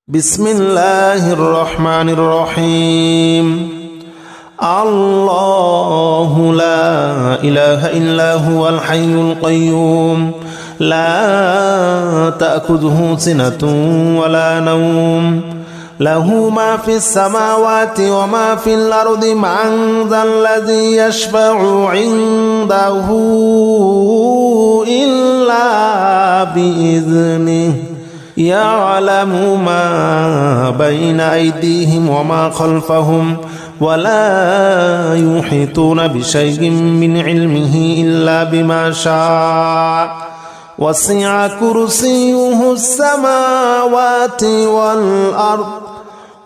بسم الله الرحمن الرحيم. الله لا إله إلا هو الحي القيوم لا تأخذه سنة ولا نوم له ما في السماوات وما في الأرض من ذا الذي يشفع عنده إلا بإذنه يعلم ما بين أيديهم وما خلفهم ولا يحيطون بشيء من علمه إلا بما شاء وسع كرسيه السماوات والأرض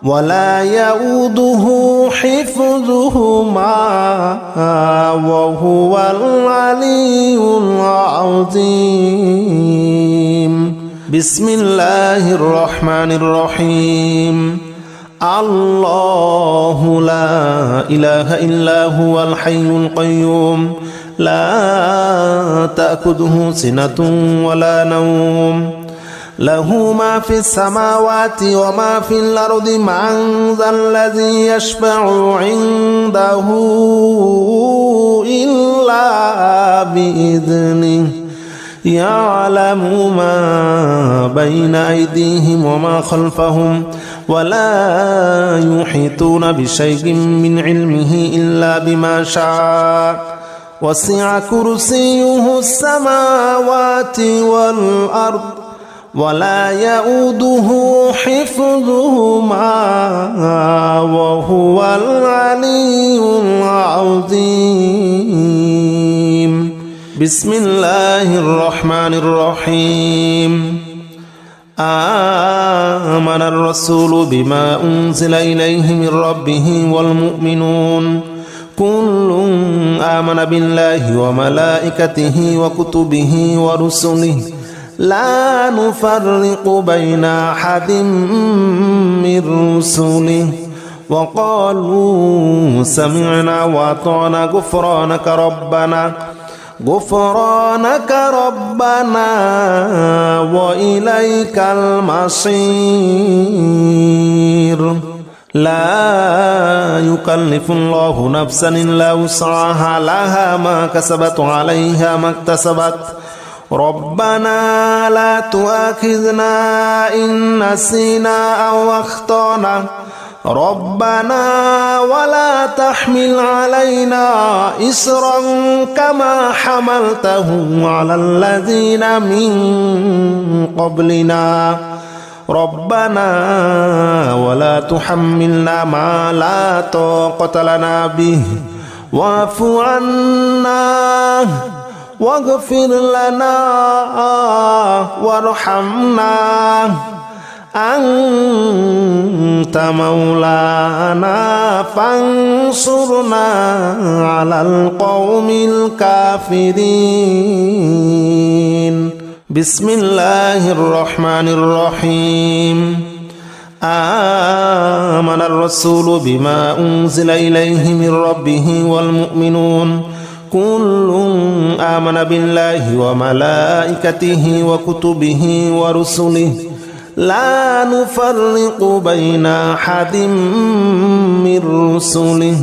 ولا يؤوده حفظهما وهو العلي العظيم. بسم الله الرحمن الرحيم. الله لا إله إلا هو الحي القيوم لا تأخذه سنة ولا نوم له ما في السماوات وما في الأرض من ذا الذي يشفع عنده إلا بإذنه يعلم ما بين أيديهم وما خلفهم ولا يحيطون بشيء من علمه إلا بما شاء وسع كرسيه السماوات والأرض ولا يؤوده حفظهما وهو العلي العظيم. بسم الله الرحمن الرحيم. آمن الرسول بما أنزل إليه من ربه والمؤمنون كل آمن بالله وملائكته وكتبه ورسله لا نفرق بين أحد من رسله وقالوا سمعنا وأطعنا غفرانك ربنا وإليك المصير. لا يكلف الله نفسا إلا وسعها لها ما كسبت عليها ما اكتسبت ربنا لا تؤاخذنا إن نسينا أو أخطأنا ربنا ولا تحمل علينا إصرا كما حملته على الذين من قبلنا ربنا ولا تحملنا ما لا طاقة لنا به واعف عنا واغفر لنا وارحمنا أنت مولانا فانصرنا على القوم الكافرين. بسم الله الرحمن الرحيم. آمن الرسول بما أنزل إليه من ربه والمؤمنون كل آمن بالله وملائكته وكتبه ورسله لا نفرق بين أحد من رسله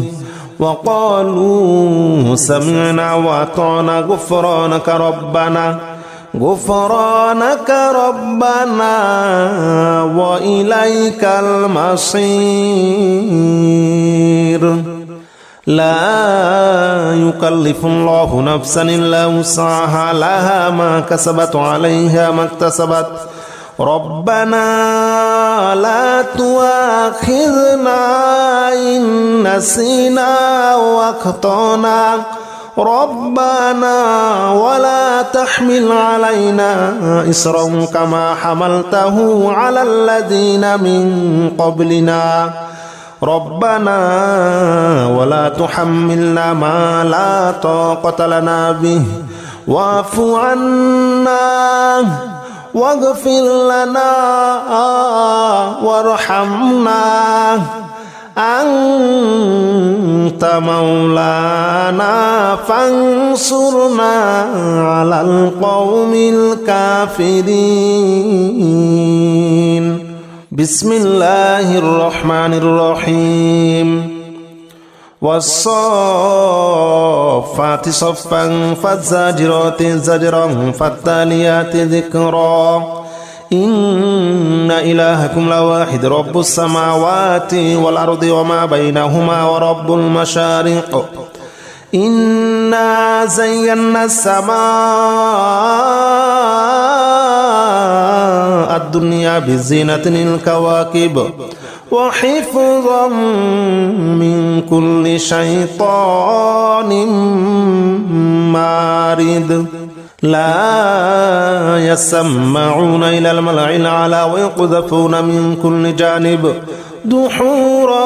وقالوا سمعنا وأطعنا غفرانك ربنا وإليك المصير. لا يكلف الله نفسا إلا وسعها لها ما كسبت عليها ما اكتسبت ربنا لا تؤاخذنا إن نسينا واخطأنا ربنا ولا تحمل علينا إصرا كما حملته على الذين من قبلنا ربنا ولا تحملنا ما لا طاقة لنا به واعف عنا واغفر لنا وارحمنا أنت مولانا فانصرنا على القوم الكافرين. بسم الله الرحمن الرحيم والصافات صفا فالزاجرات زجرا فالتاليات ذكرا إن إلهكم لواحد رب السماوات والأرض وما بينهما ورب المشارق إنا زينا السماء الدنيا بزينة الكواكب وحفظا من كل شيطان مارد لا يسمعون إلى الملأ الأعلى ويقذفون من كل جانب دحورا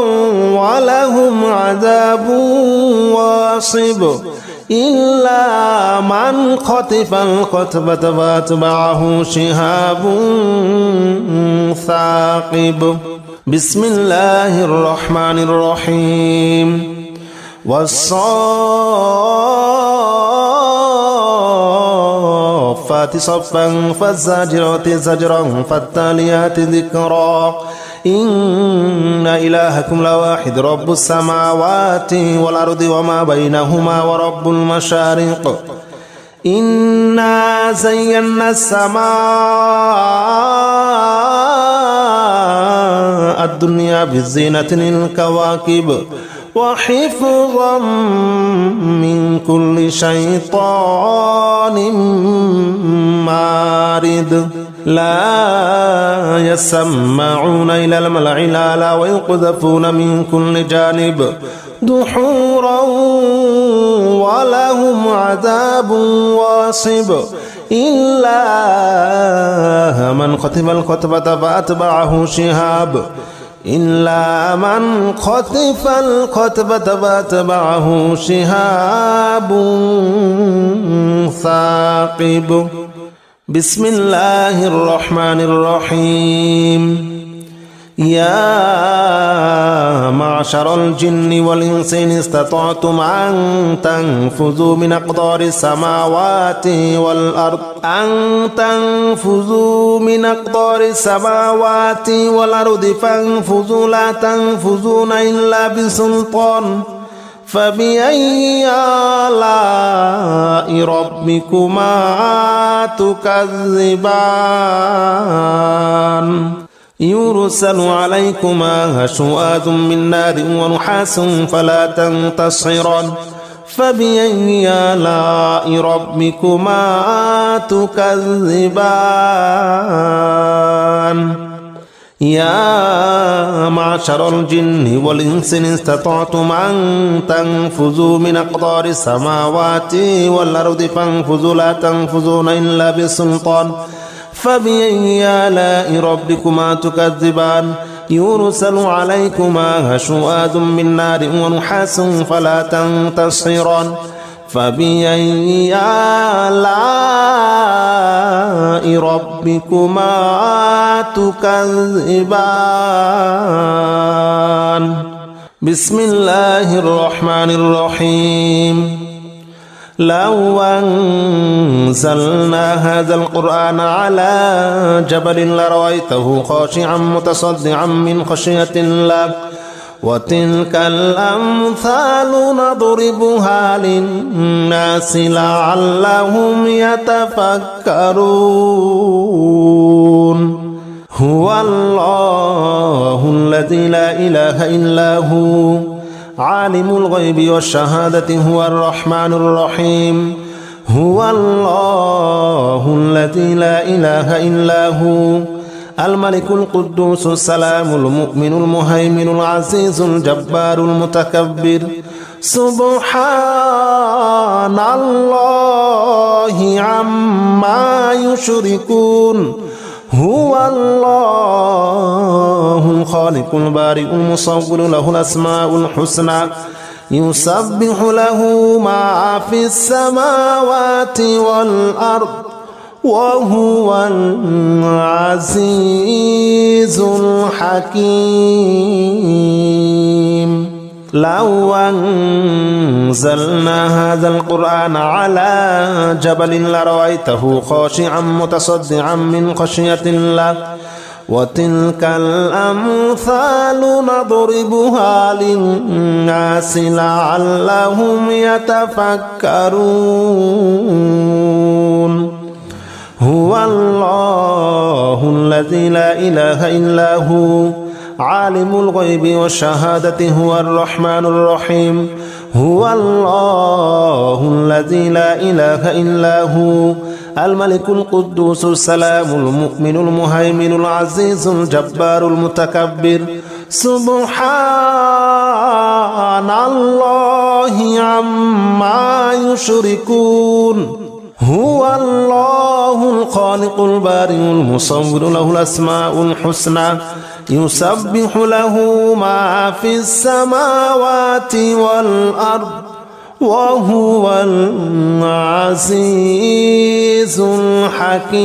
ولهم عذاب واصب إلا من خطف الخطبة فأتبعه شهاب ثاقب بسم الله الرحمن الرحيم والصافات صفا فالزاجرات زجرا فالتاليات ذكرا إن إلهكم لواحد رب السماوات والأرض وما بينهما ورب المشارق إنا زينا السماء الدنيا بزينة الكواكب وحفظا من كل شيطان مارد لا يسمعون إلى الملأ الأعلى ويقذفون من كل جانب دحورا ولهم عذاب واصب إلا من خطف الخطبة فأتبعه شهاب إلا من خطف الخطبة فأتبعه شهاب ثاقب بسم الله الرحمن الرحيم يا معشر الجن والإنس إن استطعتم أن تنفذوا من أقطار السماوات والأرض فانفذوا لا تنفذون إلا بسلطان فبأي آلاء ربكما تكذبان يرسل عليكما شواظ من نار ونحاس فلا تنتصران فبأي آلاء ربكما تكذبان يا معشر الجن والإنس إن استطعتم أن تنفذوا من أقطار السماوات والأرض فانفذوا لا تنفذون إلا بسلطان فبأي آلاء ربكما تكذبان يرسل عليكما شواظ من نار ونحاس فلا تنتصران فبأي آلاء ربكما تكذبان بسم الله الرحمن الرحيم لو أنزلنا هذا القرآن على جبل لرأيته خاشعا متصدعا من خشية الله وتلك الأمثال نضربها للناس لعلهم يتفكرون هو الله الذي لا إله إلا هو عالم الغيب والشهادة هو الرحمن الرحيم هو الله الذي لا إله إلا هو الملك القدوس السلام المؤمن المهيمن العزيز الجبار المتكبر سبحان الله عما يشركون هو الله الخالق البارئ المصور له الأسماء الحسنى يسبح له ما في السماوات والأرض وهو العزيز الحكيم لو أنزلنا هذا القرآن على جبل لرأيته خاشعا متصدعا من خشية الله وتلك الأمثال نضربها للناس لعلهم يتفكرون هو الله الذي لا إله إلا هو عالم الغيب والشهادة هو الرحمن الرحيم هو الله الذي لا إله إلا هو الملك القدوس السلام المؤمن المهيمن العزيز الجبار المتكبر سبحان الله عما يشركون هو الله الخالق البارئ المصور له الأسماء الحسنى يسبح له ما في السماوات والأرض وهو العزيز الحكيم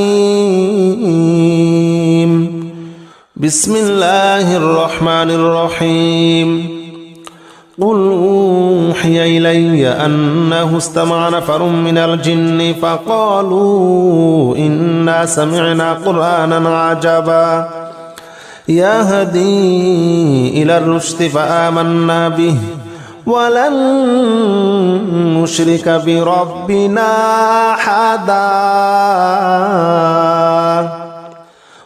بسم الله الرحمن الرحيم قل أوحي إلي أنه استمع نفر من الجن فقالوا إنا سمعنا قرآنا عجبا يهدي إلى الرشد فآمنا به ولن نشرك بربنا أحدا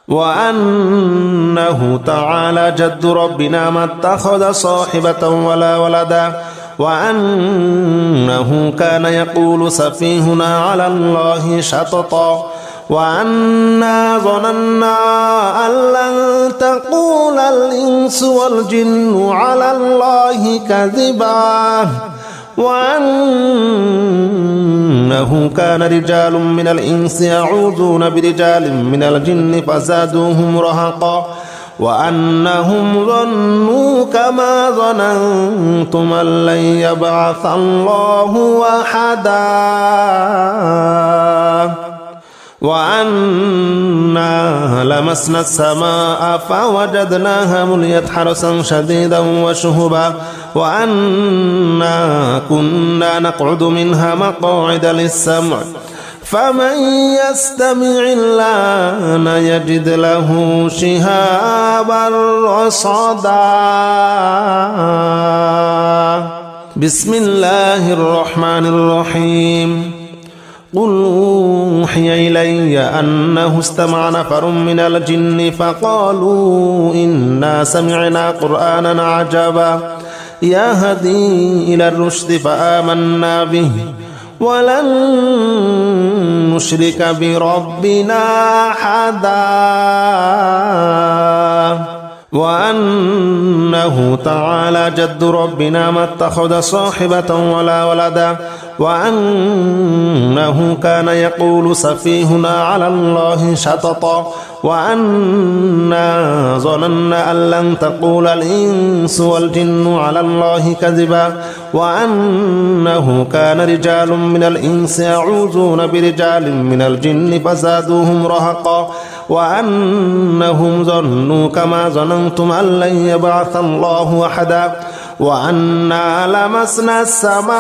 وأنه تعالى جد ربنا ما اتخذ صاحبة ولا ولدا وأنه كان يقول سفيهنا على الله شططا وأنا ظننا أن لن تقول الإنس والجن على الله كذبا وأنه كان رجال من الإنس يعوذون برجال من الجن فزادوهم رهقا وأنهم ظنوا كما ظننتم أن لن يبعث الله أحدا وأنا لمسنا السماء فوجدناها مليت حرسا شديدا وشهبا وأنا كنا نقعد منها مقاعد للسمع فمن يستمع الآن يجد له شهابا رصدا بسم الله الرحمن الرحيم قل أوحي إلي أنه استمع نفر من الجن فقالوا إنا سمعنا قرآنا عجبا يهدي إلى الرشد فآمنا به ولن نشرك بربنا أحدا وأنه تعالى جد ربنا ما اتخذ صاحبة ولا ولدا وأنه كان يقول سفيهنا على الله شططا وأنا ظننا أن لن تقول الإنس والجن على الله كذبا وأنه كان رجال من الإنس يعوذون برجال من الجن فزادوهم رهقا وأنهم ظنوا كما ظننتم أن لن يبعث الله أحدا وأنا لمسنا السماء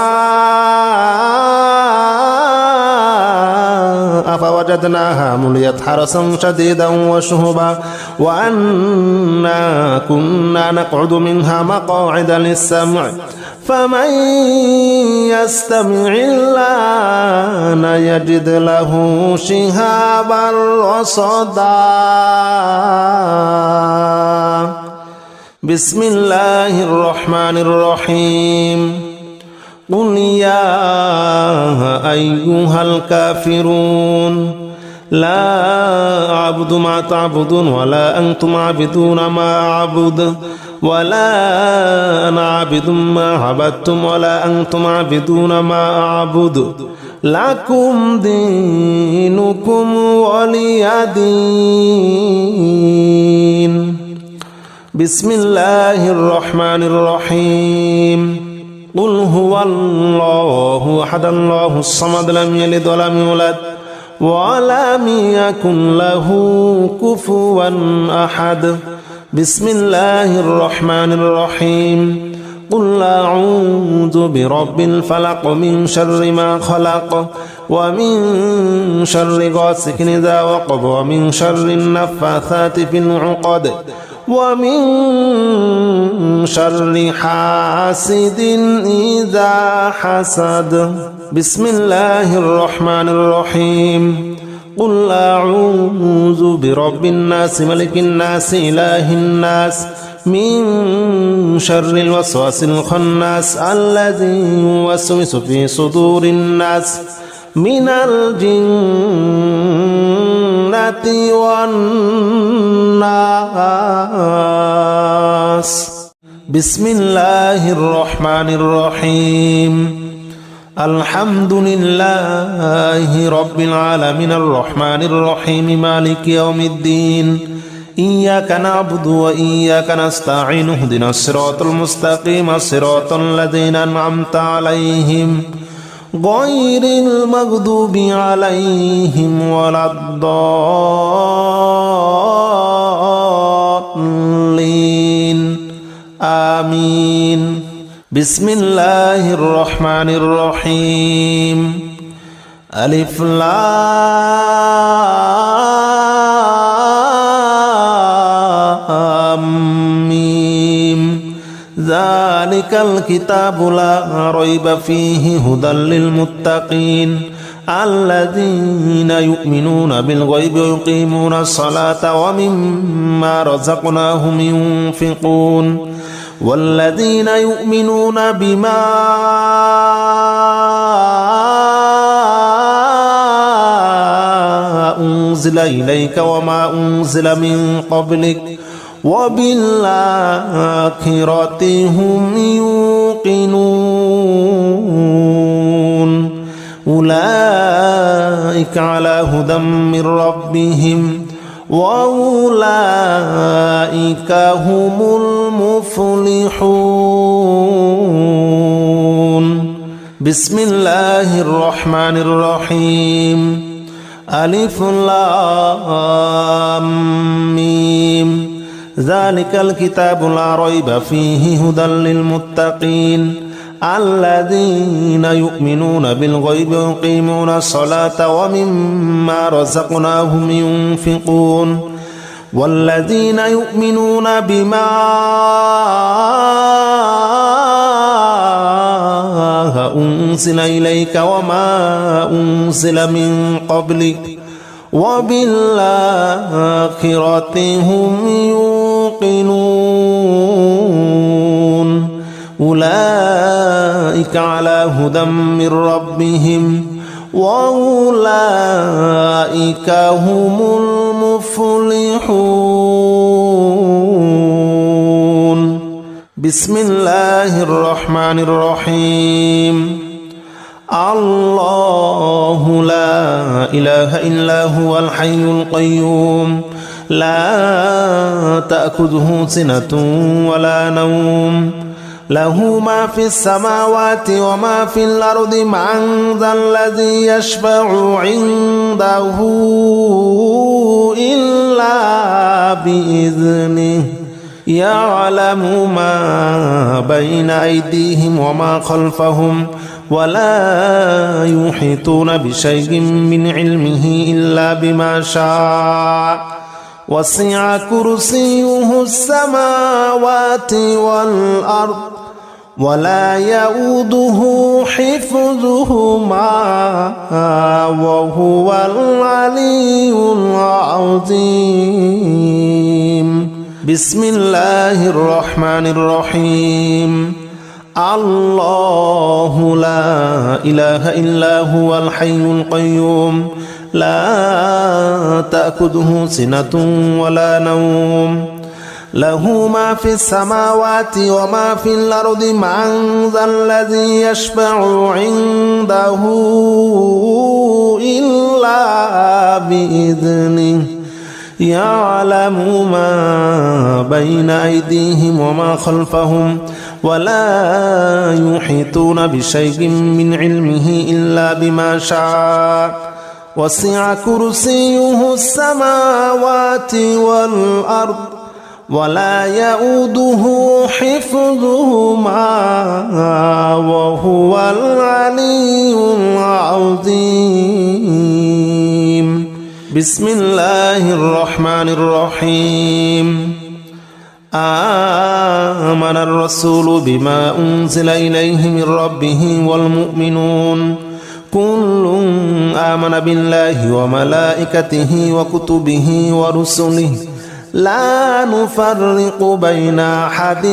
فوجدناها مليت حرسا شديدا وشهبا وأنا كنا نقعد منها مقاعد للسمع فمن يستمع الآن يجد له شهابا رصدا بسم الله الرحمن الرحيم قل يا أيها الكافرون لا أعبد ما تعبدون ولا أنتم عابدون ما أعبد ولا أنا عابد ما عبدتم ولا أنتم عابدون ما أعبد لكم دينكم ولي دين بسم الله الرحمن الرحيم قل هو الله أحد الله الصمد لم يلد ولم يولد ولم يكن له كفوا أحد بسم الله الرحمن الرحيم قل أعوذ برب الفلق من شر ما خلق ومن شر غاسق إذا وقب ومن شر النفاثات في العقد ومن شر حاسد إذا حسد بسم الله الرحمن الرحيم قل أعوذ برب الناس ملك الناس إله الناس من شر الوسواس الخناس الذي يوسوس في صدور الناس من الجنة والناس بسم الله الرحمن الرحيم الحمد لله رب العالمين الرحمن الرحيم مالك يوم الدين إياك نعبد وإياك نستعين اهدنا الصراط المستقيم صراط الذين أنعمت عليهم غير المغضوب عليهم ولا الضالين آمين بسم الله الرحمن الرحيم ألف لام ميم ذلك الكتاب لا ريب فيه هدى للمتقين الذين يؤمنون بالغيب ويقيمون الصلاة ومما رزقناهم ينفقون والذين يؤمنون بما أنزل إليك وما أنزل من قبلك وبالآخرة هم يوقنون أولئك على هدى من ربهم وأولئك هم المفلحون بسم الله الرحمن الرحيم ألف لام ميم ذلك الكتاب لا ريب فيه هدى للمتقين الذين يؤمنون بالغيب ويقيمون الصلاة ومما رزقناهم ينفقون والذين يؤمنون بما أنزل إليك وما أنزل من قبلك وبالآخرة هم يوقنون أولئك على هدى من ربهم وأولئك هم المفلحون بسم الله الرحمن الرحيم الله لا إله إلا هو الحي القيوم لا تأخذه سنة ولا نوم له ما في السماوات وما في الأرض من ذا الذي يشفع عنده إلا بإذنه يعلم ما بين أيديهم وما خلفهم ولا يحيطون بشيء من علمه إلا بما شاء وسع كرسيه السماوات والأرض ولا يؤوده حفظهما وهو العلي العظيم بسم الله الرحمن الرحيم الله لا إله إلا هو الحي القيوم لا تأخذه سنة ولا نوم له ما في السماوات وما في الأرض من ذا الذي يشفع عنده إلا بإذنه يعلم ما بين أيديهم وما خلفهم ولا يحيطون بشيء من علمه إلا بما شاء وسع كرسيه السماوات والأرض ولا يؤوده حفظهما وهو العلي العظيم بسم الله الرحمن الرحيم آمن الرسول بما أنزل إليه من ربه والمؤمنون كل آمن بالله وملائكته وكتبه ورسله لا نفرق بين أحد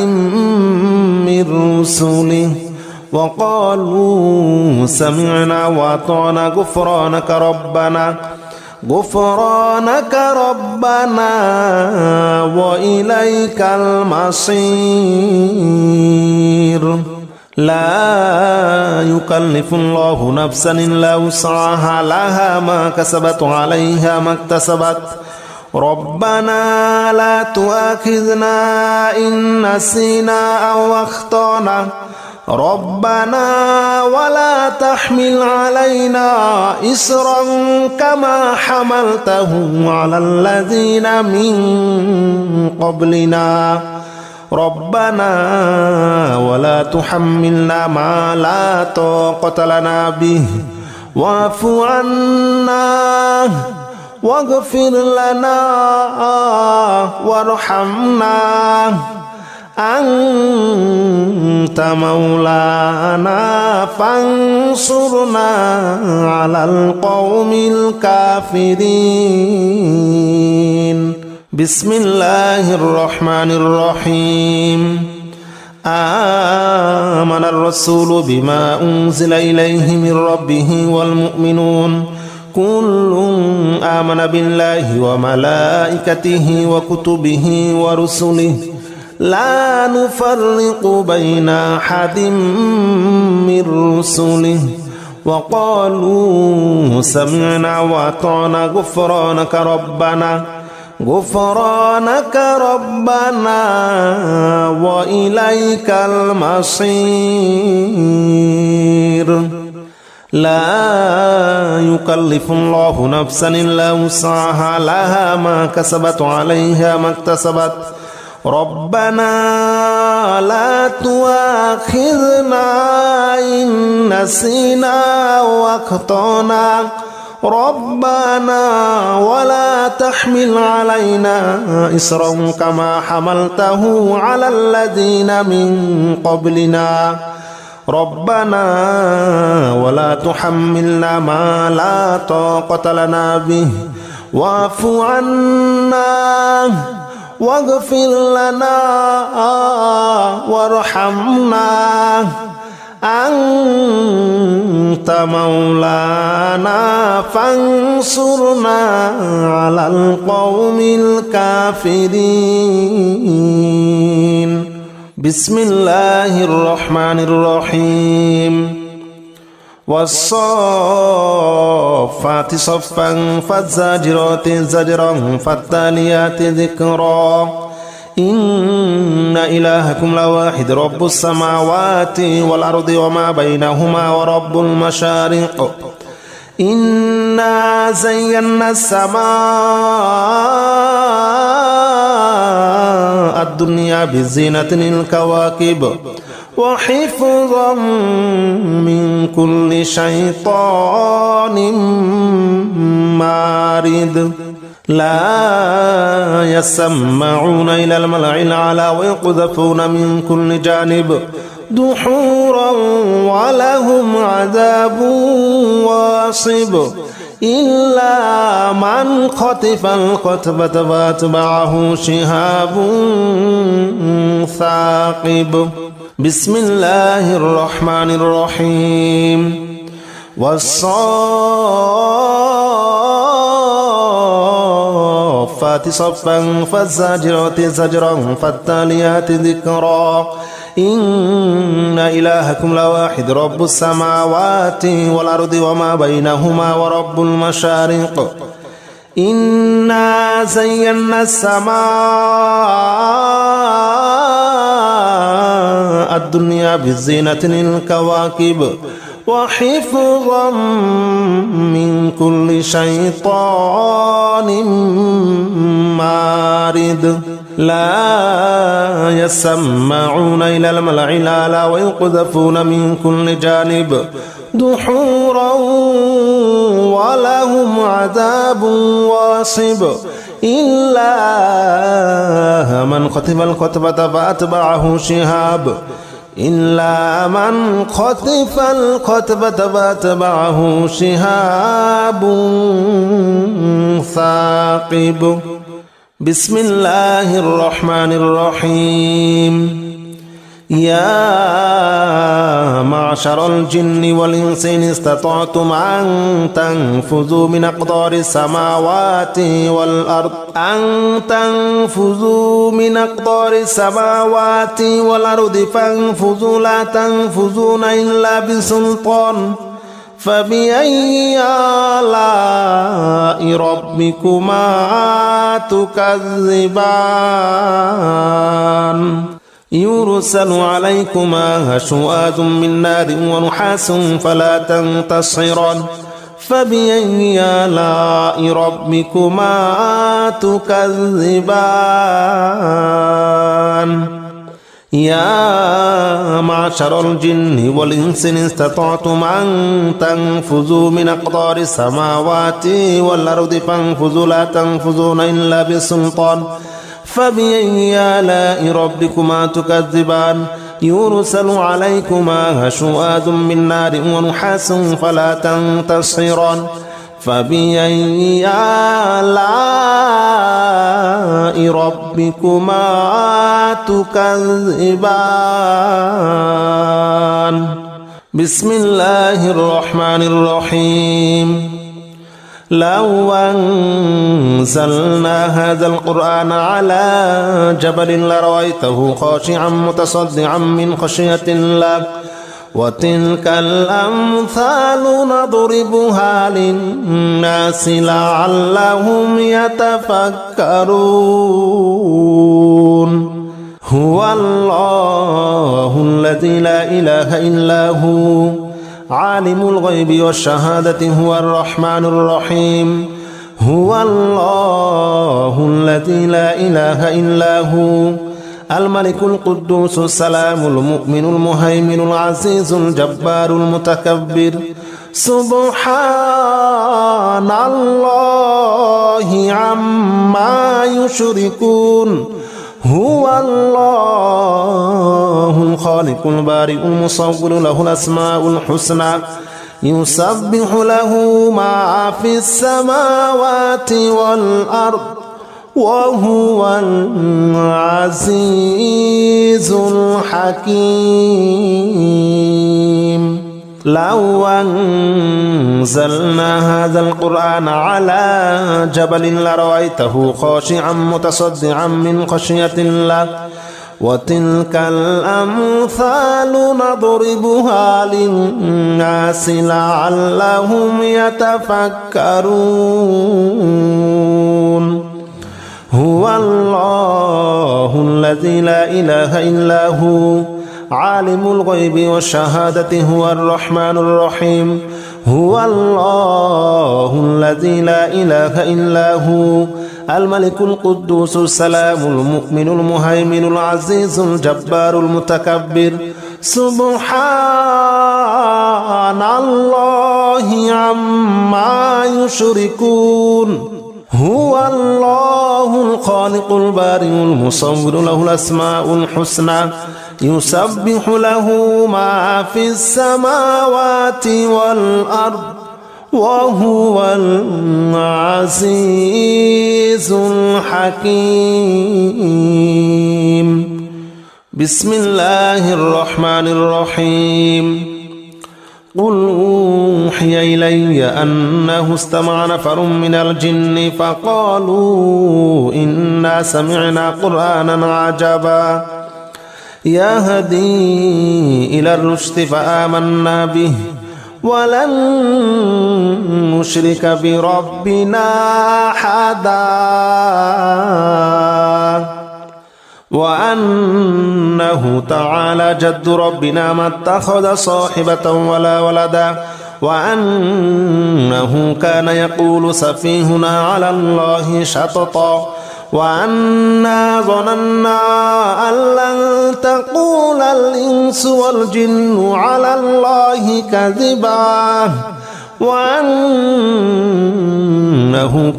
من رسله وقالوا سمعنا وأطعنا غفرانك ربنا وإليك المصير لا يكلف الله نفسا إلا وسعها لها ما كسبت عليها ما اكتسبت ربنا لا تؤاخذنا إن نسينا أو أخطأنا ربنا ولا تحمل علينا إصرا كما حملته على الذين من قبلنا ربنا ولا تحملنا ما لا طاقة لنا به واعف عنا واغفر لنا وارحمنا أنت مولانا فانصرنا على القوم الكافرين بسم الله الرحمن الرحيم آمن الرسول بما أنزل إليه من ربه والمؤمنون كل آمن بالله وملائكته وكتبه ورسله لا نفرق بين أحد من رسله وقالوا سمعنا وأطعنا غفرانك ربنا وإليك المصير لا يكلف الله نفسا إلا وسعها لها ما كسبت عليها ما اكتسبت ربنا لا تؤاخذنا إن نسينا واخطأنا ربنا ولا تحمل علينا إصرا كما حملته على الذين من قبلنا ربنا ولا تحملنا ما لا طاقة لنا به واعف عنا واغفر لنا وارحمنا أنت مولانا فانصرنا على القوم الكافرين بسم الله الرحمن الرحيم والصافات صفا فالزاجرات زجرا فالتاليات ذكرا إن إلهكم لواحد رب السماوات والأرض وما بينهما ورب المشارق إنا زينا السماء الدنيا بزينة الكواكب وحفظا من كل شيطان مارد لا يسمعون إلى الملأ الأعلى ويقذفون من كل جانب دحورا ولهم عذاب واصب إلا من خطف الخطفة فاتبعه شهاب ثاقب بسم الله الرحمن الرحيم والصافات صفا فالزاجرات زجرا فالتاليات ذكرا إن إلهكم لواحد رب السماوات والأرض وما بينهما ورب المشارق إنا زينا السماء الدنيا بزينة الكواكب وحفظا من كل شيطان مارد لا يسمعون إلى الملأ الأعلى ويقذفون من كل جانب دحورا ولهم عذاب واصب إلا من خطف الخطبة فأتبعه شهاب ثاقب. بسم الله الرحمن الرحيم. يا معشر الجن والإنس إن استطعتم أن تنفذوا من أقطار السماوات والأرض فانفذوا لا تنفذون إلا بسلطان فبأي آلاء ربكما تكذبان يرسل عليكما شواظ من نار ونحاس فلا تنتصران فبأي آلاء ربكما تكذبان يا معشر الجن والإنس إن استطعتم أن تنفذوا من أقطار السماوات والأرض فانفذوا لا تنفذون إلا بسلطان فبأي آلاء ربكما تكذبان يرسل عليكما شواظ من نار ونحاس فلا تنتصران فبأي آلاء ربكما تكذبان بسم الله الرحمن الرحيم. لو أنزلنا هذا القرآن على جبل لرأيته خاشعا متصدعا من خشية الله وتلك الأمثال نضربها للناس لعلهم يتفكرون. هو الله الذي لا إله إلا هو عالم الغيب والشهادة هو الرحمن الرحيم. هو الله الذي لا إله إلا هو الملك القدوس السلام المؤمن المهيمن العزيز الجبار المتكبر. سبحان الله عما يشركون. هو الله الخالق البارئ المصور له الأسماء الحسنى يسبح له ما في السماوات والأرض وهو العزيز الحكيم. لو أنزلنا هذا القرآن على جبل لرأيته خاشعا متصدعا من خشية الله وتلك الأمثال نضربها للناس لعلهم يتفكرون. هو الله الذي لا إله إلا هو عالم الغيب والشهادة هو الرحمن الرحيم. هو الله الذي لا إله إلا هو الملك القدوس السلام المؤمن المهيمن العزيز الجبار المتكبر. سبحان الله عما يشركون. هو الله الخالق البارئ المصور له الأسماء الحسنى يسبح له ما في السماوات والأرض وهو العزيز الحكيم. بسم الله الرحمن الرحيم. قل أوحي إلي أنه استمع نفر من الجن فقالوا إنا سمعنا قرآنا عجبا يهدي إلى الرشد فآمنا به ولن نشرك بربنا أحدا وأنه تعالى جد ربنا ما اتخذ صاحبة ولا ولدا وأنه كان يقول سفيهنا على الله شططا وأنا ظننا أن لن تقول الإنس والجن على الله كذبا وأنه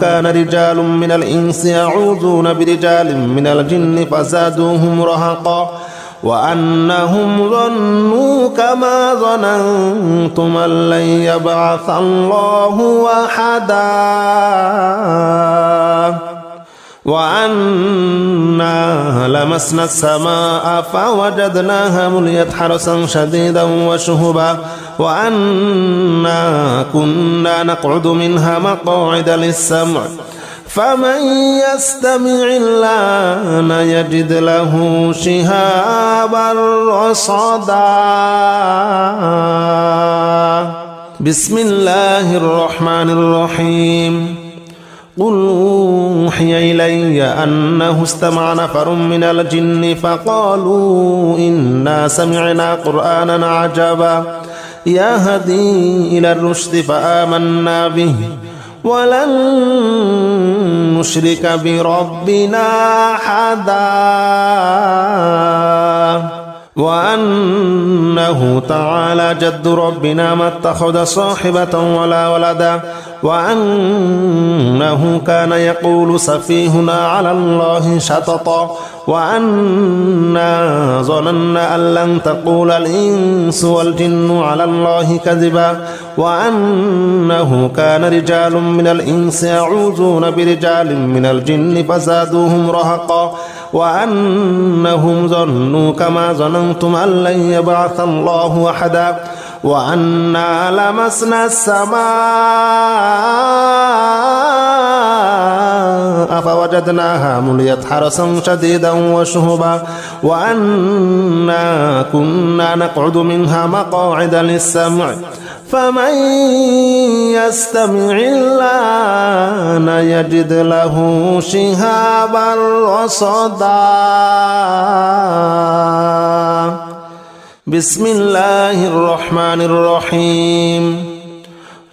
كان رجال من الإنس يعوذون برجال من الجن فزادوهم رهقا وأنهم ظنوا كما ظننتم أن لن يبعث الله أحدا وأنا لمسنا السماء فوجدناها مليت حرسا شديدا وشهبا وأنا كنا نقعد منها مقاعد للسمع فمن يستمع الآن يجد له شهابا رصدا بسم الله الرحمن الرحيم قل أوحي إلي أنه استمع نفر من الجن فقالوا إنا سمعنا قرآنا عجبا يهدي إلى الرشد فآمنا به ولن نشرك بربنا أحدا وأنه تعالى جد ربنا ما اتخذ صاحبة ولا ولدا وأنه كان يقول سفيهنا على الله شططا وأنا ظننا أن لن تقول الإنس والجن على الله كذبا وأنه كان رجال من الإنس يعوذون برجال من الجن فزادوهم رهقا وأنهم ظنوا كما ظننتم أن لن يبعث الله أحدا وأنا لمسنا السماء فوجدناها مليت حرسا شديدا وشهبا وأنا كنا نقعد منها مقاعد للسمع فمن يستمع الآن يجد له شهابا رصدا بسم الله الرحمن الرحيم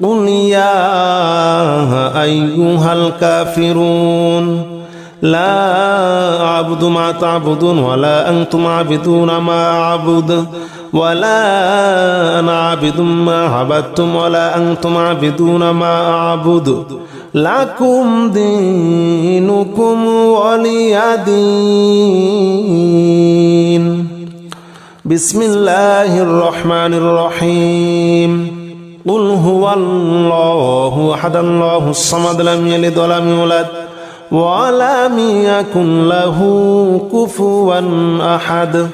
قل يا أيها الكافرون لا أعبد ما تعبدون ولا أنتم عابدون ما أعبد ولا أنا عابد ما عبدتم ولا أنتم عابدون ما أعبد لكم دينكم ولي دين بسم الله الرحمن الرحيم قل هو الله أحد الله الصمد لم يلد ولم يولد ولم يكن له كفوا أحد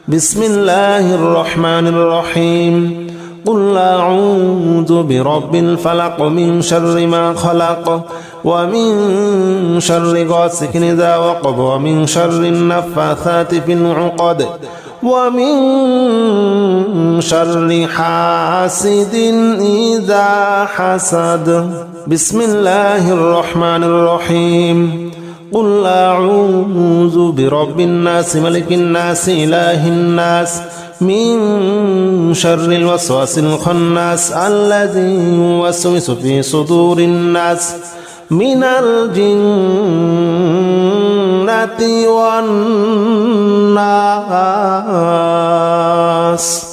بسم الله الرحمن الرحيم قل أعوذ برب الفلق من شر ما خلق ومن شر غاسق إذا وقب ومن شر النفاثات في العقد ومن شر حاسد إذا حسد بسم الله الرحمن الرحيم قل أعوذ برب الناس ملك الناس إله الناس من شر الوسواس الخناس الذي يوسوس في صدور الناس من الجنة والناس